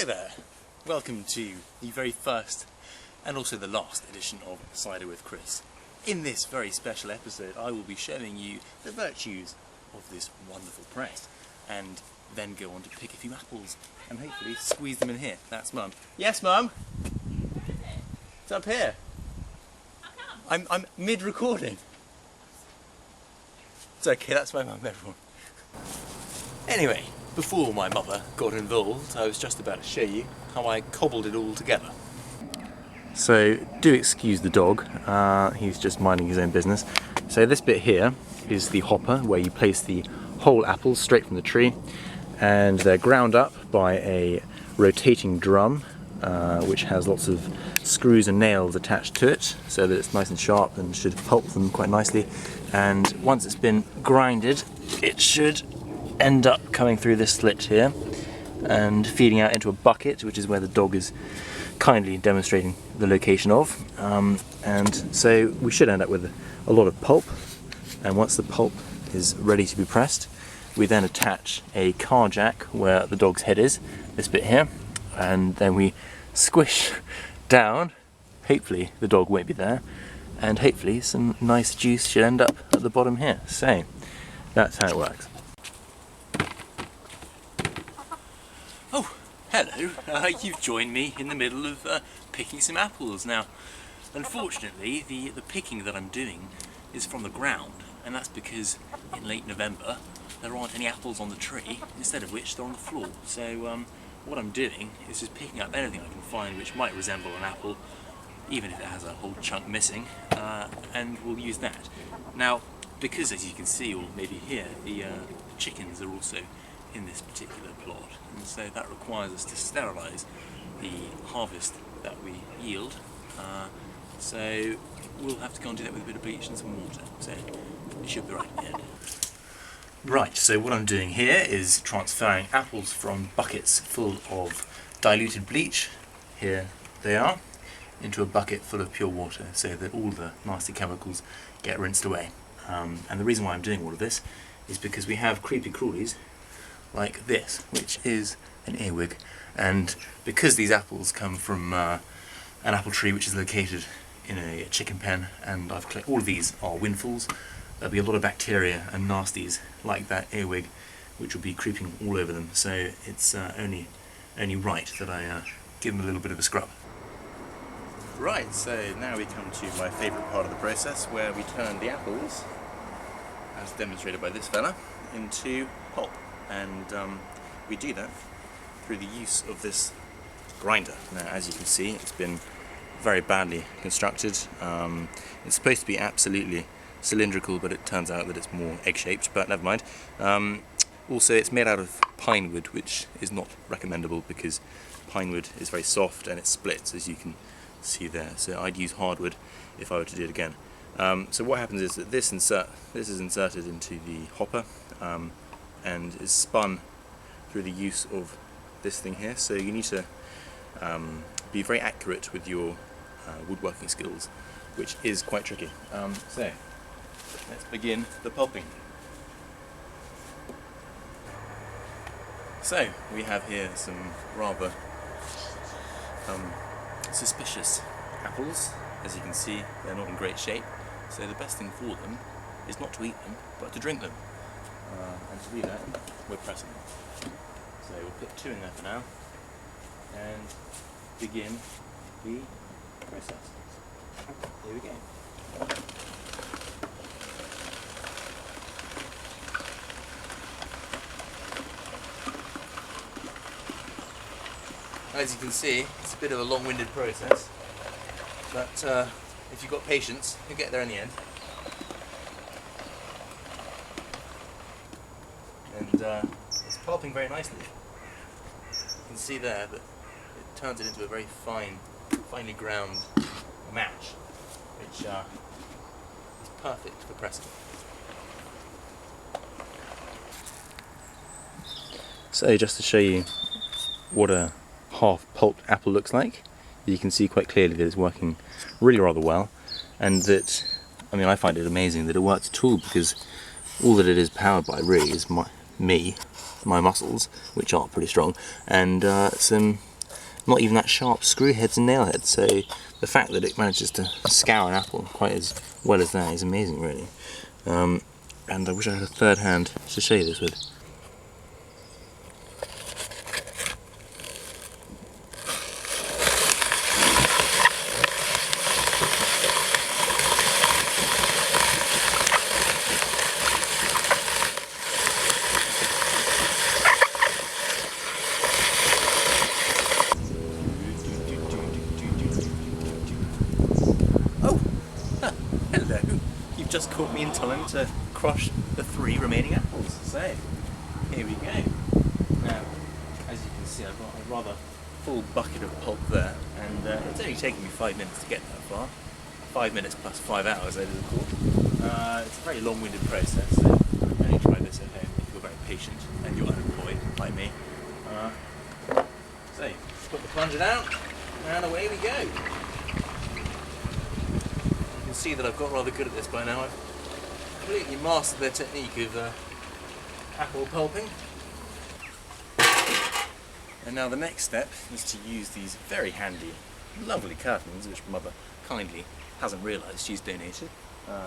Hello there! Welcome to the very first and also the last edition of Cider with Chris. In this very special episode I will be showing you the virtues of this wonderful press and then go on to pick a few apples and hopefully squeeze them in here. That's Mum. Yes, Mum? It's up here. How come? I'm mid-recording. It's okay, that's my mum, everyone. Anyway, before my mother got involved, I was just about to show you how I cobbled it all together. So, do excuse the dog, he's just minding his own business. So this bit here is the hopper, where you place the whole apples straight from the tree, and they're ground up by a rotating drum, which has lots of screws and nails attached to it, so that it's nice and sharp and should pulp them quite nicely. And once it's been grinded, it should end up coming through this slit here and feeding out into a bucket, which is where the dog is kindly demonstrating the location of. And so we should end up with a lot of pulp, and once the pulp is ready to be pressed, we then attach a car jack where the dog's head is, this bit here, and then we squish down. Hopefully the dog won't be there, and hopefully some nice juice should end up at the bottom here. So that's how it works. Oh, hello. You've joined me in the middle of picking some apples. Now, unfortunately, the picking that I'm doing is from the ground, and that's because in late November there aren't any apples on the tree, instead of which they're on the floor. So what I'm doing is just picking up anything I can find which might resemble an apple, even if it has a whole chunk missing, and we'll use that. Now, because as you can see, or maybe hear, the chickens are also in this particular plot, and so that requires us to sterilise the harvest that we yield, so we'll have to go and do that with a bit of bleach and some water, so it should be right at the end. Right, so what I'm doing here is transferring apples from buckets full of diluted bleach, here they are, into a bucket full of pure water, so that all the nasty chemicals get rinsed away. And the reason why I'm doing all of this is because we have creepy crawlies like this, which is an earwig, and because these apples come from an apple tree which is located in a chicken pen, and I've collected, all of these are windfalls, there'll be a lot of bacteria and nasties like that earwig which will be creeping all over them, so it's only right that I give them a little bit of a scrub. Right, so now we come to my favourite part of the process, where we turn the apples, as demonstrated by this fella, into pulp, and we do that through the use of this grinder. Now, as you can see, it's been very badly constructed. It's supposed to be absolutely cylindrical, but it turns out that it's more egg-shaped, but never mind. Also, it's made out of pine wood, which is not recommendable because pine wood is very soft and it splits, as you can see there. So I'd use hardwood if I were to do it again. So what happens is that this is inserted into the hopper and is spun through the use of this thing here. So you need to be very accurate with your woodworking skills, which is quite tricky. So let's begin the pulping. So we have here some rather suspicious apples. As you can see, they're not in great shape, so the best thing for them is not to eat them, but to drink them. And to do that, we're pressing them. So we'll put 2 in there for now, and begin the process. Here we go. As you can see, it's a bit of a long-winded process, but if you've got patience, you'll get there in the end. And it's pulping very nicely. You can see there that it turns it into a very finely ground match, which is perfect for pressing. So just to show you what a half pulped apple looks like, you can see quite clearly that it's working really rather well, and that, I mean, I find it amazing that it works at all, because all that it is powered by really is my muscles, which are pretty strong, and some not even that sharp screw heads and nail heads, so the fact that it manages to scour an apple quite as well as that is amazing, really. And I wish I had a third hand to show you this with. Hello! You've just caught me in time to crush the 3 remaining apples. So, here we go. Now, as you can see, I've got a rather full bucket of pulp there, and it's only taken me 5 minutes to get that far. 5 minutes plus 5 hours over the course. It's a very long-winded process, so only try this at home if you're very patient and you're unemployed, like me. So, put the plunger down, and away we go. You can see that I've got rather good at this by now. I've completely mastered the technique of apple pulping. And now the next step is to use these very handy, lovely curtains, which Mother kindly hasn't realised she's donated,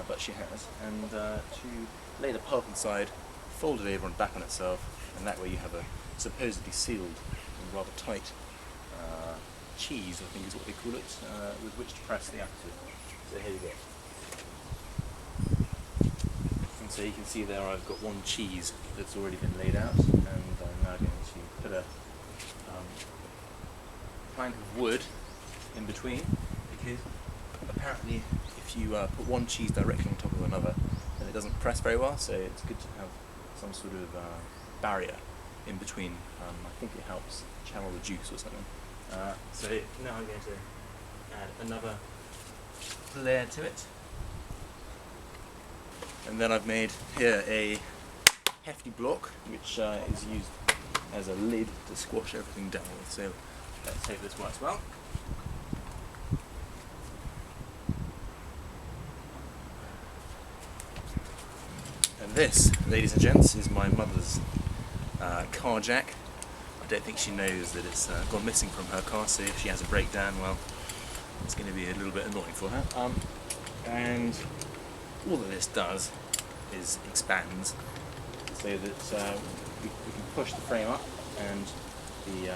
but she has, and to lay the pulp inside, fold it over and back on itself, and that way you have a supposedly sealed and rather tight cheese, I think is what they call it, with which to press the apple. So here you go. And so you can see there I've got one cheese that's already been laid out, and I'm now going to put a plank of wood in between, because apparently if you put one cheese directly on top of another, then it doesn't press very well, so it's good to have some sort of barrier in between. I think it helps channel the juice or something. So now I'm going to add another layer to it, and then I've made here a hefty block which is used as a lid to squash everything down with, so let's hope this works well. And this, ladies and gents, is my mother's car jack. I don't think she knows that it's gone missing from her car, so if she has a breakdown, well, it's going to be a little bit annoying for her. And all that this does is expands so that we can push the frame up and the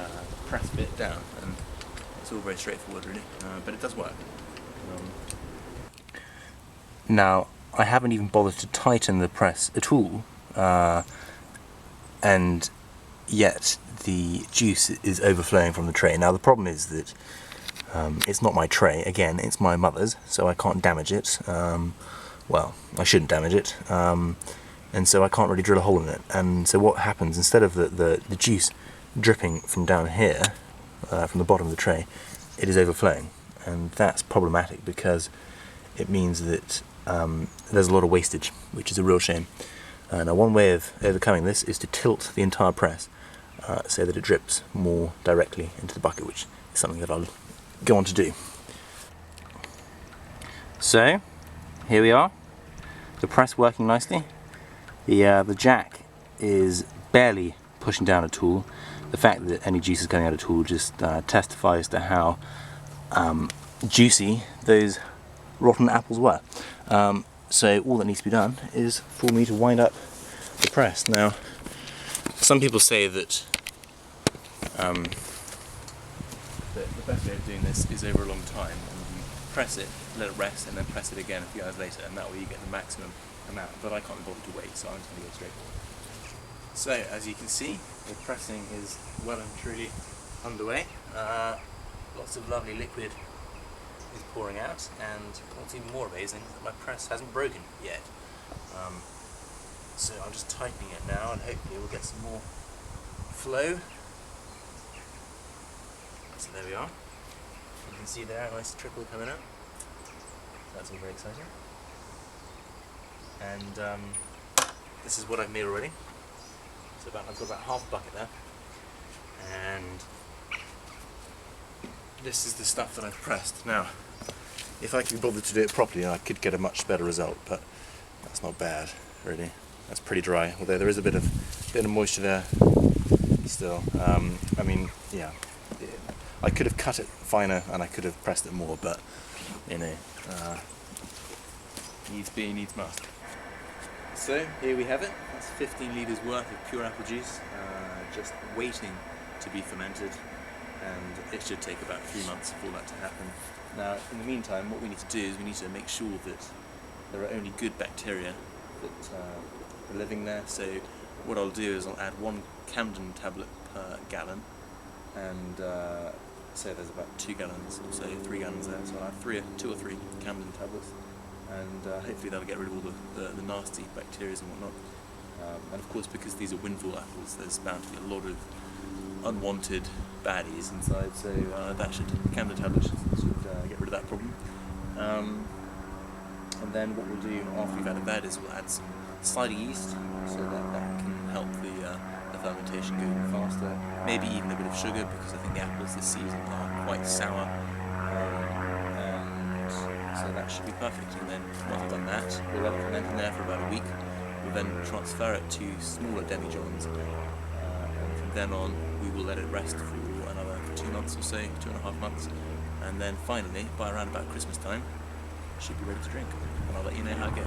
press bit down, and it's all very straightforward really, but it does work. Now, I haven't even bothered to tighten the press at all, and yet the juice is overflowing from the tray. Now the problem is that it's not my tray, again, it's my mother's, so I can't damage it. Well, I shouldn't damage it, and so I can't really drill a hole in it. And so what happens, instead of the juice dripping from down here, from the bottom of the tray, it is overflowing, and that's problematic because it means that there's a lot of wastage, which is a real shame. Now one way of overcoming this is to tilt the entire press so that it drips more directly into the bucket, which is something that I'll go on to do. So here we are, the press working nicely. The jack is barely pushing down at all. The fact that any juice is coming out at all just testifies to how juicy those rotten apples were. So all that needs to be done is for me to wind up the press. Now, some people say that the best way of doing this is over a long time, and you press it, let it rest, and then press it again a few hours later, and that way you get the maximum amount, but I can't be bothered to wait, so I'm just going to go straight forward. So, as you can see, the pressing is well and truly underway. Lots of lovely liquid is pouring out, and what's even more amazing is that my press hasn't broken yet. So I'm just tightening it now, and hopefully we'll get some more flow. So there we are. You can see there a nice trickle coming out. That's all very exciting. And this is what I've made already. So I've got about half a bucket there. And this is the stuff that I've pressed. Now, if I could be bothered to do it properly, I could get a much better result, but that's not bad, really. That's pretty dry, although there is a bit of moisture there still. I mean, yeah, I could have cut it finer and I could have pressed it more, but you know, Needs be, needs must. So here we have it. That's 15 litres worth of pure apple juice, just waiting to be fermented, and it should take about 3 months for that to happen. Now, in the meantime, what we need to do is we need to make sure that there are only good bacteria that are living there. So what I'll do is I'll add 1 Camden tablet per gallon, and say there's about 2 gallons, or so 3 gallons there, so I'll add 2 or 3 Camden tablets, and hopefully that'll get rid of all the nasty bacteria and whatnot. And of course, because these are windfall apples, there's bound to be a lot of unwanted baddies inside, so Camden tablets should get rid of that problem. And then what we'll do after we've added that is we'll add some cider yeast, so that can help the fermentation go even faster. Maybe even a bit of sugar, because I think the apples this season are quite sour. And so that should be perfect. And then once we've done that, we'll let it ferment in there for about a week. We'll then transfer it to smaller demijohns, and from then on we will let it rest for another 2 months or so, 2.5 months, and then finally, by around about Christmas time, it should be ready to drink, and I'll let you know how it goes.